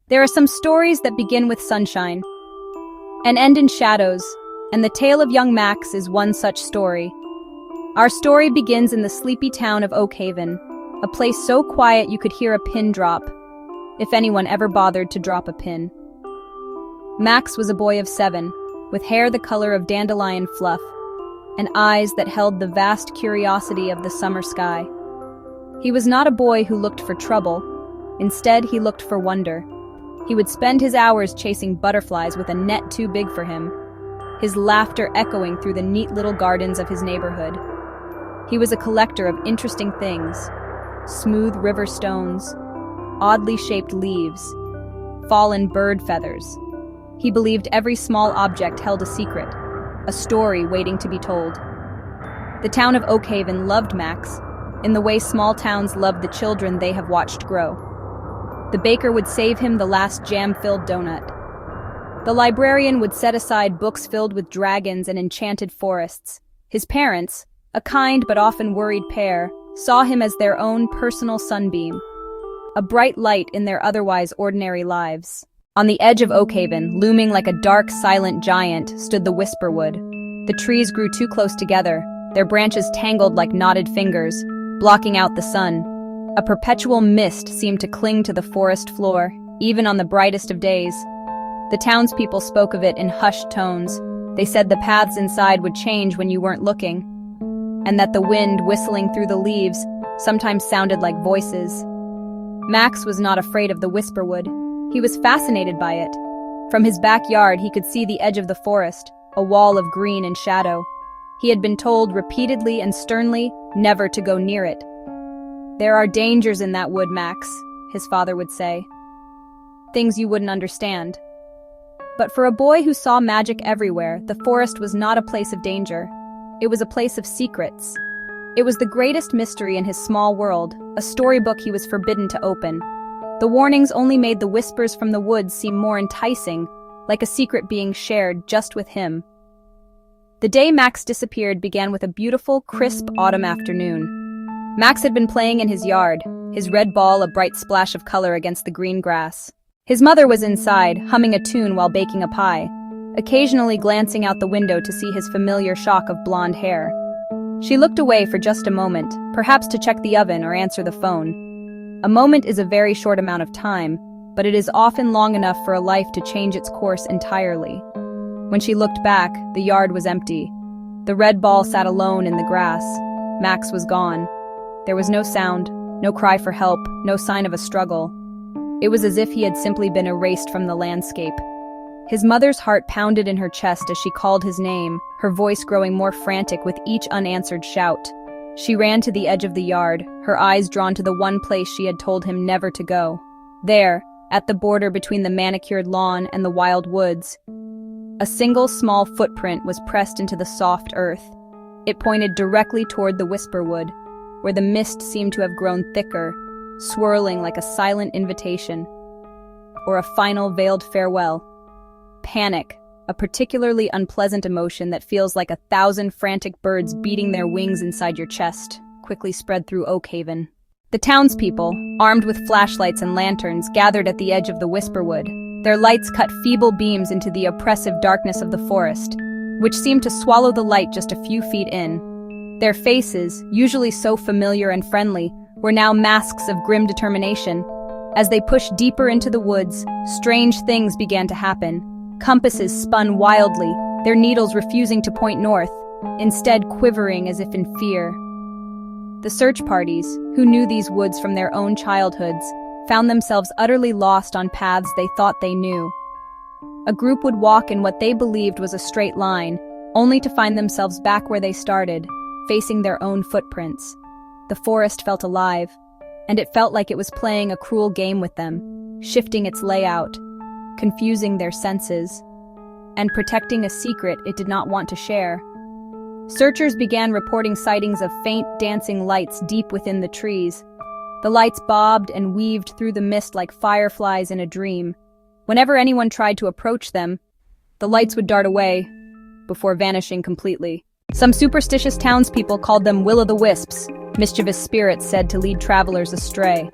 There are some stories that begin with sunshine and end in shadows, and the tale of young Max is one such story. Our story begins in the sleepy town of Oakhaven, a place so quiet you could hear a pin drop, if anyone ever bothered to drop a pin. Max was a boy of 7, with hair the color of dandelion fluff, and eyes that held the vast curiosity of the summer sky. He was not a boy who looked for trouble. Instead, he looked for wonder. He would spend his hours chasing butterflies with a net too big for him, his laughter echoing through the neat little gardens of his neighborhood. He was a collector of interesting things: smooth river stones, oddly shaped leaves, fallen bird feathers. He believed every small object held a secret, a story waiting to be told. The town of Oakhaven loved Max, in the way small towns love the children they have watched grow. The baker would save him the last jam-filled donut. The librarian would set aside books filled with dragons and enchanted forests. His parents, a kind but often worried pair, saw him as their own personal sunbeam, a bright light in their otherwise ordinary lives. On the edge of Oakhaven, looming like a dark, silent giant, stood the Whisperwood. The trees grew too close together, their branches tangled like knotted fingers, blocking out the sun. A perpetual mist seemed to cling to the forest floor, even on the brightest of days. The townspeople spoke of it in hushed tones. They said the paths inside would change when you weren't looking, and that the wind whistling through the leaves sometimes sounded like voices. Max was not afraid of the Whisperwood. He was fascinated by it. From his backyard, he could see the edge of the forest, a wall of green and shadow. He had been told repeatedly and sternly never to go near it. "There are dangers in that wood, Max," his father would say. "Things you wouldn't understand." But for a boy who saw magic everywhere, the forest was not a place of danger. It was a place of secrets. It was the greatest mystery in his small world, a storybook he was forbidden to open. The warnings only made the whispers from the woods seem more enticing, like a secret being shared just with him. The day Max disappeared began with a beautiful, crisp autumn afternoon. Max had been playing in his yard, his red ball a bright splash of color against the green grass. His mother was inside, humming a tune while baking a pie, occasionally glancing out the window to see his familiar shock of blonde hair. She looked away for just a moment, perhaps to check the oven or answer the phone. A moment is a very short amount of time, but it is often long enough for a life to change its course entirely. When she looked back, the yard was empty. The red ball sat alone in the grass. Max was gone. There was no sound, no cry for help, no sign of a struggle. It was as if he had simply been erased from the landscape. His mother's heart pounded in her chest as she called his name, her voice growing more frantic with each unanswered shout. She ran to the edge of the yard, her eyes drawn to the one place she had told him never to go. There, at the border between the manicured lawn and the wild woods, a single small footprint was pressed into the soft earth. It pointed directly toward the Whisperwood, where the mist seemed to have grown thicker, swirling like a silent invitation, or a final veiled farewell. Panic, a particularly unpleasant emotion that feels like 1,000 frantic birds beating their wings inside your chest, quickly spread through Oakhaven. The townspeople, armed with flashlights and lanterns, gathered at the edge of the Whisperwood. Their lights cut feeble beams into the oppressive darkness of the forest, which seemed to swallow the light just a few feet in. Their faces, usually so familiar and friendly, were now masks of grim determination. As they pushed deeper into the woods, strange things began to happen. Compasses spun wildly, their needles refusing to point north, instead quivering as if in fear. The search parties, who knew these woods from their own childhoods, found themselves utterly lost on paths they thought they knew. A group would walk in what they believed was a straight line, only to find themselves back where they started, facing their own footprints. The forest felt alive, and it felt like it was playing a cruel game with them, shifting its layout, confusing their senses, and protecting a secret it did not want to share. Searchers began reporting sightings of faint, dancing lights deep within the trees. The lights bobbed and weaved through the mist like fireflies in a dream. Whenever anyone tried to approach them, the lights would dart away, before vanishing completely. Some superstitious townspeople called them will-o'-the-wisps, mischievous spirits said to lead travelers astray.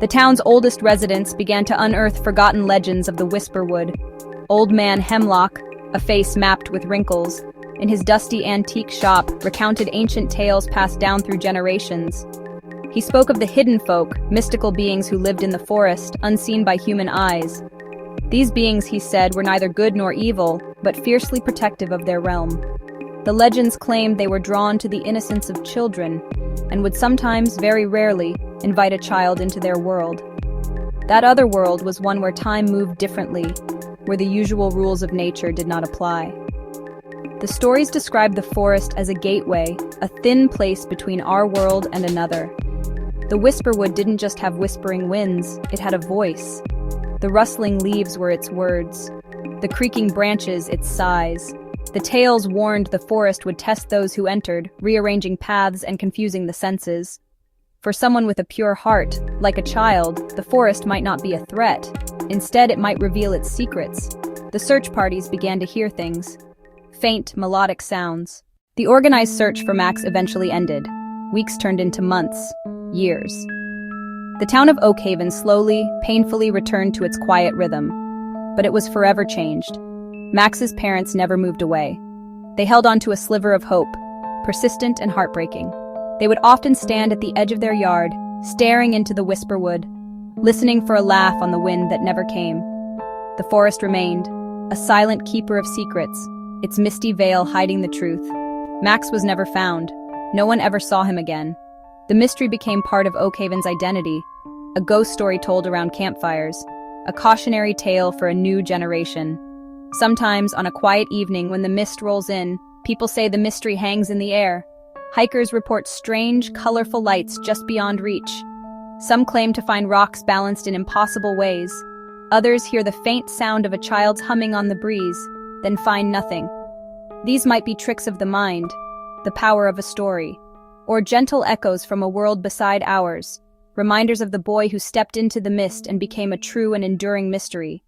The town's oldest residents began to unearth forgotten legends of the Whisperwood. Old Man Hemlock, a face mapped with wrinkles, in his dusty antique shop recounted ancient tales passed down through generations. He spoke of the hidden folk, mystical beings who lived in the forest, unseen by human eyes. These beings, he said, were neither good nor evil, but fiercely protective of their realm. The legends claimed they were drawn to the innocence of children, and would sometimes, very rarely, invite a child into their world. That other world was one where time moved differently, where the usual rules of nature did not apply. The stories describe the forest as a gateway, a thin place between our world and another. The Whisperwood didn't just have whispering winds, it had a voice. The rustling leaves were its words, the creaking branches its sighs. The tales warned the forest would test those who entered, rearranging paths and confusing the senses. For someone with a pure heart, like a child, the forest might not be a threat. Instead, it might reveal its secrets. The search parties began to hear things. Faint, melodic sounds. The organized search for Max eventually ended. Weeks turned into months, years. The town of Oakhaven slowly, painfully returned to its quiet rhythm. But it was forever changed. Max's parents never moved away. They held on to a sliver of hope, persistent and heartbreaking. They would often stand at the edge of their yard, staring into the Whisperwood, listening for a laugh on the wind that never came. The forest remained, a silent keeper of secrets, its misty veil hiding the truth. Max was never found. No one ever saw him again. The mystery became part of Oakhaven's identity, a ghost story told around campfires, a cautionary tale for a new generation. Sometimes, on a quiet evening when the mist rolls in, people say the mystery hangs in the air. Hikers report strange, colorful lights just beyond reach. Some claim to find rocks balanced in impossible ways. Others hear the faint sound of a child's humming on the breeze, then find nothing. These might be tricks of the mind, the power of a story, or gentle echoes from a world beside ours, reminders of the boy who stepped into the mist and became a true and enduring mystery.